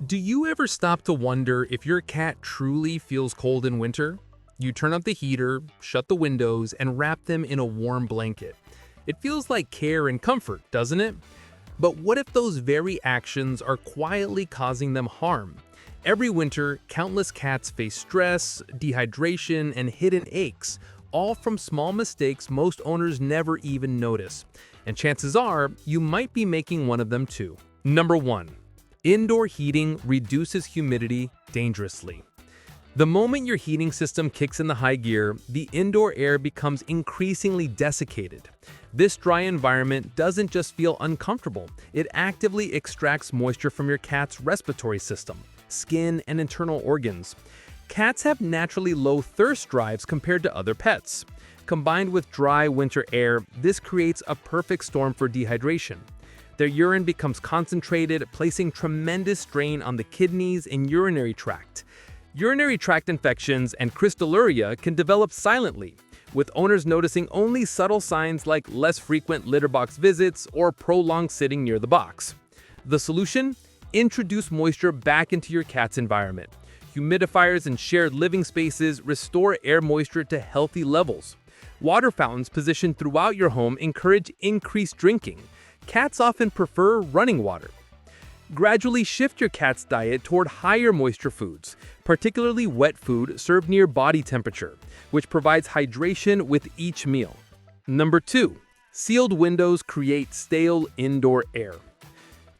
Do you ever stop to wonder if your cat truly feels cold in winter? You turn up the heater, shut the windows, and wrap them in a warm blanket. It feels like care and comfort, doesn't it? But what if those very actions are quietly causing them harm? Every winter, countless cats face stress, dehydration, and hidden aches, all from small mistakes most owners never even notice. And chances are, you might be making one of them too. Number 1. Indoor heating reduces humidity dangerously. The moment your heating system kicks in the high gear, the indoor air becomes increasingly desiccated. This dry environment doesn't just feel uncomfortable, it actively extracts moisture from your cat's respiratory system, skin, and internal organs. Cats have naturally low thirst drives compared to other pets. Combined with dry winter air, this creates a perfect storm for dehydration. Their urine becomes concentrated, placing tremendous strain on the kidneys and urinary tract. Urinary tract infections and crystalluria can develop silently, with owners noticing only subtle signs like less frequent litter box visits or prolonged sitting near the box. The solution? Introduce moisture back into your cat's environment. Humidifiers and shared living spaces restore air moisture to healthy levels. Water fountains positioned throughout your home encourage increased drinking. Cats often prefer running water. Gradually shift your cat's diet toward higher moisture foods, particularly wet food served near body temperature, which provides hydration with each meal. Number 2. Sealed windows create stale indoor air.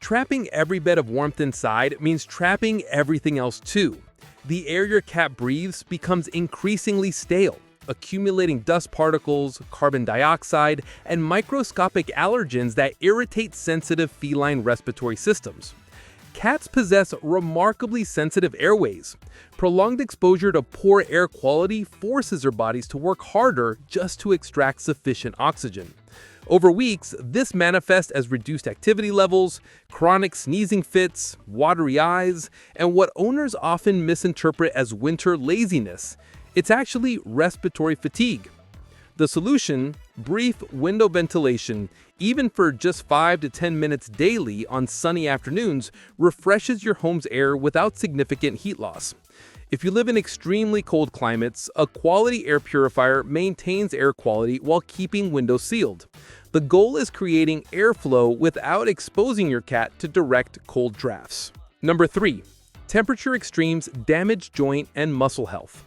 Trapping every bit of warmth inside means trapping everything else too. The air your cat breathes becomes increasingly stale, accumulating dust particles, carbon dioxide, and microscopic allergens that irritate sensitive feline respiratory systems. Cats possess remarkably sensitive airways. Prolonged exposure to poor air quality forces their bodies to work harder just to extract sufficient oxygen. Over weeks, this manifests as reduced activity levels, chronic sneezing fits, watery eyes, and what owners often misinterpret as winter laziness. It's actually respiratory fatigue. The solution? Brief window ventilation, even for just 5 to 10 minutes daily on sunny afternoons, refreshes your home's air without significant heat loss. If you live in extremely cold climates, a quality air purifier maintains air quality while keeping windows sealed. The goal is creating airflow without exposing your cat to direct cold drafts. Number 3. Temperature extremes damage joint and muscle health.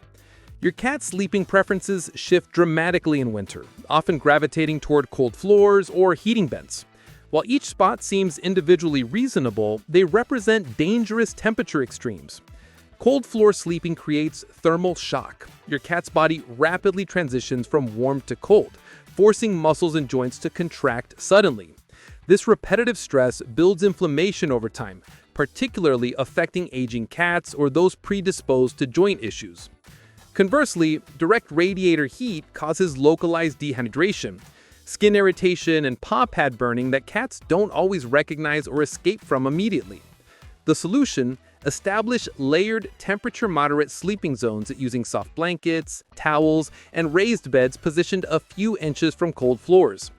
Your cat's sleeping preferences shift dramatically in winter, often gravitating toward cold floors or heating vents. While each spot seems individually reasonable, they represent dangerous temperature extremes. Cold floor sleeping creates thermal shock. Your cat's body rapidly transitions from warm to cold, forcing muscles and joints to contract suddenly. This repetitive stress builds inflammation over time, particularly affecting aging cats or those predisposed to joint issues. Conversely, direct radiator heat causes localized dehydration, skin irritation, and paw pad burning that cats don't always recognize or escape from immediately. The solution? Establish layered temperature-moderate sleeping zones using soft blankets, towels, and raised beds positioned a few inches from cold floors.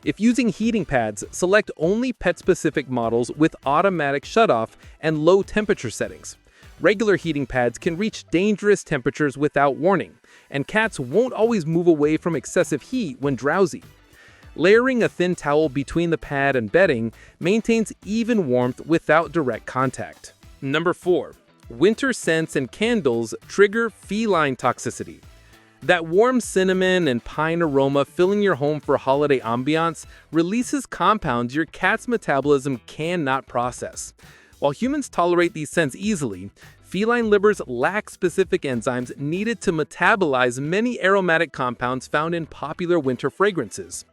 If using heating pads, select only pet-specific models with automatic shutoff and low temperature settings. Regular heating pads can reach dangerous temperatures without warning, and cats won't always move away from excessive heat when drowsy. Layering a thin towel between the pad and bedding maintains even warmth without direct contact. Number 4. Winter scents and candles trigger feline toxicity. That warm cinnamon and pine aroma filling your home for holiday ambiance releases compounds your cat's metabolism cannot process. While humans tolerate these scents easily, feline livers lack specific enzymes needed to metabolize many aromatic compounds found in popular winter fragrances.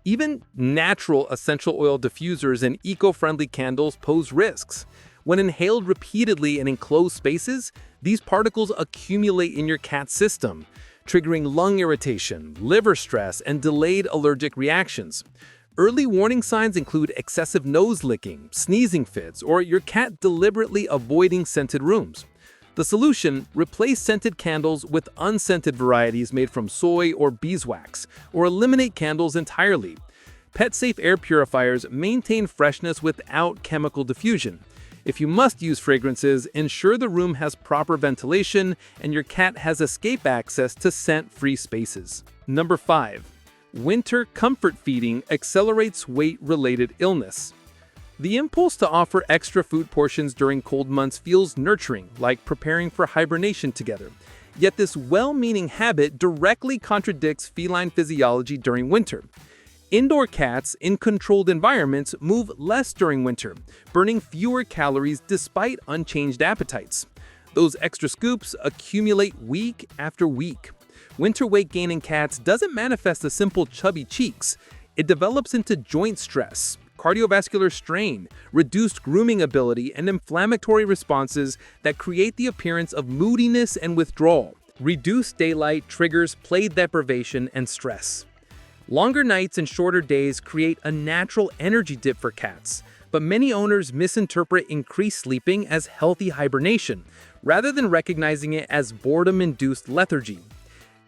Even natural essential oil diffusers and eco-friendly candles pose risks. When inhaled repeatedly in enclosed spaces, these particles accumulate in your cat's system, triggering lung irritation, liver stress, and delayed allergic reactions. Early warning signs include excessive nose licking, sneezing fits, or your cat deliberately avoiding scented rooms. The solution? Replace scented candles with unscented varieties made from soy or beeswax, or eliminate candles entirely. Pet-safe air purifiers maintain freshness without chemical diffusion. If you must use fragrances, ensure the room has proper ventilation and your cat has escape access to scent-free spaces. Number 5. Winter comfort feeding accelerates weight-related illness. The impulse to offer extra food portions during cold months feels nurturing, like preparing for hibernation together. Yet this well-meaning habit directly contradicts feline physiology during winter. Indoor cats in controlled environments move less during winter, burning fewer calories despite unchanged appetites. Those extra scoops accumulate week after week. Winter weight gain in cats doesn't manifest as simple chubby cheeks. It develops into joint stress, cardiovascular strain, reduced grooming ability, and inflammatory responses that create the appearance of moodiness and withdrawal. Reduced daylight triggers play deprivation and stress. Longer nights and shorter days create a natural energy dip for cats, but many owners misinterpret increased sleeping as healthy hibernation, rather than recognizing it as boredom-induced lethargy.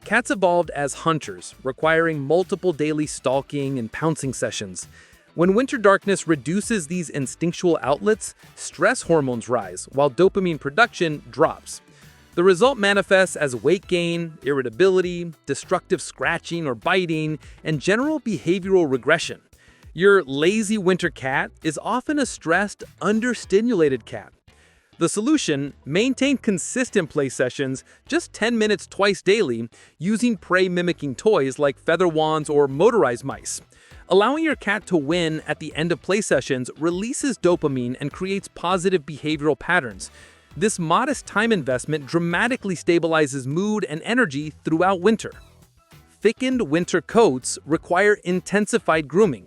Cats evolved as hunters, requiring multiple daily stalking and pouncing sessions. When winter darkness reduces these instinctual outlets, stress hormones rise, while dopamine production drops. The result manifests as weight gain, irritability, destructive scratching or biting, and general behavioral regression. Your lazy winter cat is often a stressed, understimulated cat. The solution: maintain consistent play sessions, just 10 minutes twice daily, using prey-mimicking toys like feather wands or motorized mice. Allowing your cat to win at the end of play sessions releases dopamine and creates positive behavioral patterns. This modest time investment dramatically stabilizes mood and energy throughout winter. Thickened winter coats require intensified grooming.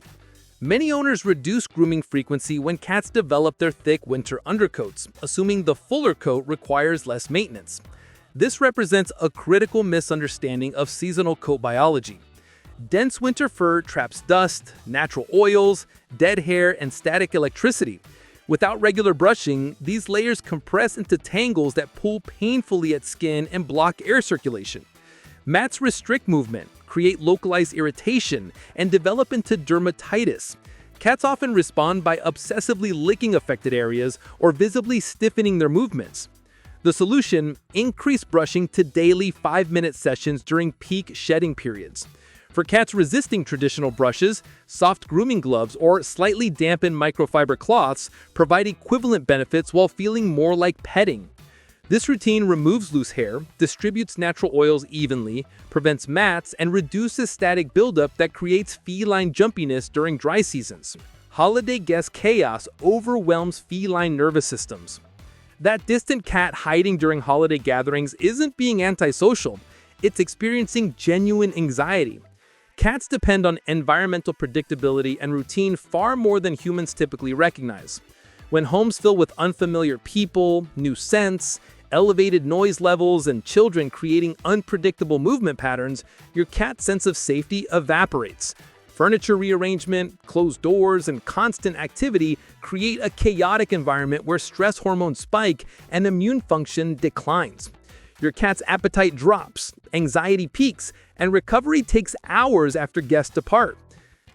Many owners reduce grooming frequency when cats develop their thick winter undercoats, assuming the fuller coat requires less maintenance. This represents a critical misunderstanding of seasonal coat biology. Dense winter fur traps dust, natural oils, dead hair, and static electricity. Without regular brushing, these layers compress into tangles that pull painfully at skin and block air circulation. Mats restrict movement, create localized irritation, and develop into dermatitis. Cats often respond by obsessively licking affected areas or visibly stiffening their movements. The solution: increase brushing to daily 5-minute sessions during peak shedding periods. For cats resisting traditional brushes, soft grooming gloves or slightly dampened microfiber cloths provide equivalent benefits while feeling more like petting. This routine removes loose hair, distributes natural oils evenly, prevents mats, and reduces static buildup that creates feline jumpiness during dry seasons. Holiday guest chaos overwhelms feline nervous systems. That distant cat hiding during holiday gatherings isn't being antisocial, it's experiencing genuine anxiety. Cats depend on environmental predictability and routine far more than humans typically recognize. When homes fill with unfamiliar people, new scents, elevated noise levels, and children creating unpredictable movement patterns, your cat's sense of safety evaporates. Furniture rearrangement, closed doors, and constant activity create a chaotic environment where stress hormones spike and immune function declines. Your cat's appetite drops, anxiety peaks, and recovery takes hours after guests depart.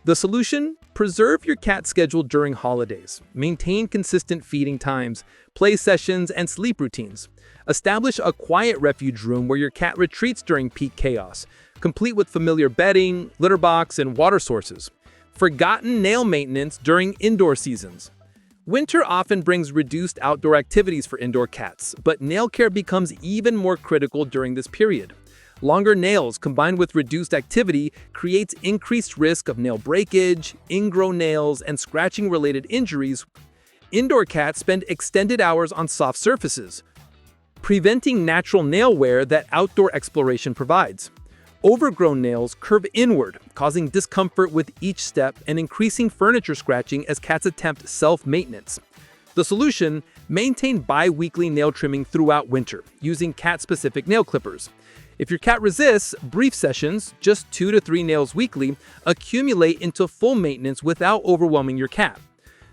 The solution? Preserve your cat's schedule during holidays. Maintain consistent feeding times, play sessions, and sleep routines. Establish a quiet refuge room where your cat retreats during peak chaos, complete with familiar bedding, litter box, and water sources. Forgotten nail maintenance during indoor seasons. Winter often brings reduced outdoor activities for indoor cats, but nail care becomes even more critical during this period. Longer nails combined with reduced activity creates increased risk of nail breakage, ingrown nails, and scratching-related injuries. Indoor cats spend extended hours on soft surfaces, preventing natural nail wear that outdoor exploration provides. Overgrown nails curve inward, causing discomfort with each step and increasing furniture scratching as cats attempt self-maintenance. The solution: maintain bi-weekly nail trimming throughout winter, using cat-specific nail clippers. If your cat resists, brief sessions, just 2 to 3 nails weekly, accumulate into full maintenance without overwhelming your cat.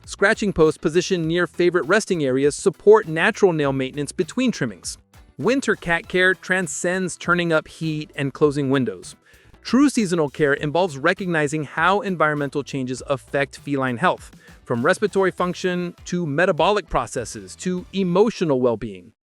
Scratching posts positioned near favorite resting areas support natural nail maintenance between trimmings. Winter cat care transcends turning up heat and closing windows. True seasonal care involves recognizing how environmental changes affect feline health, from respiratory function to metabolic processes to emotional well-being.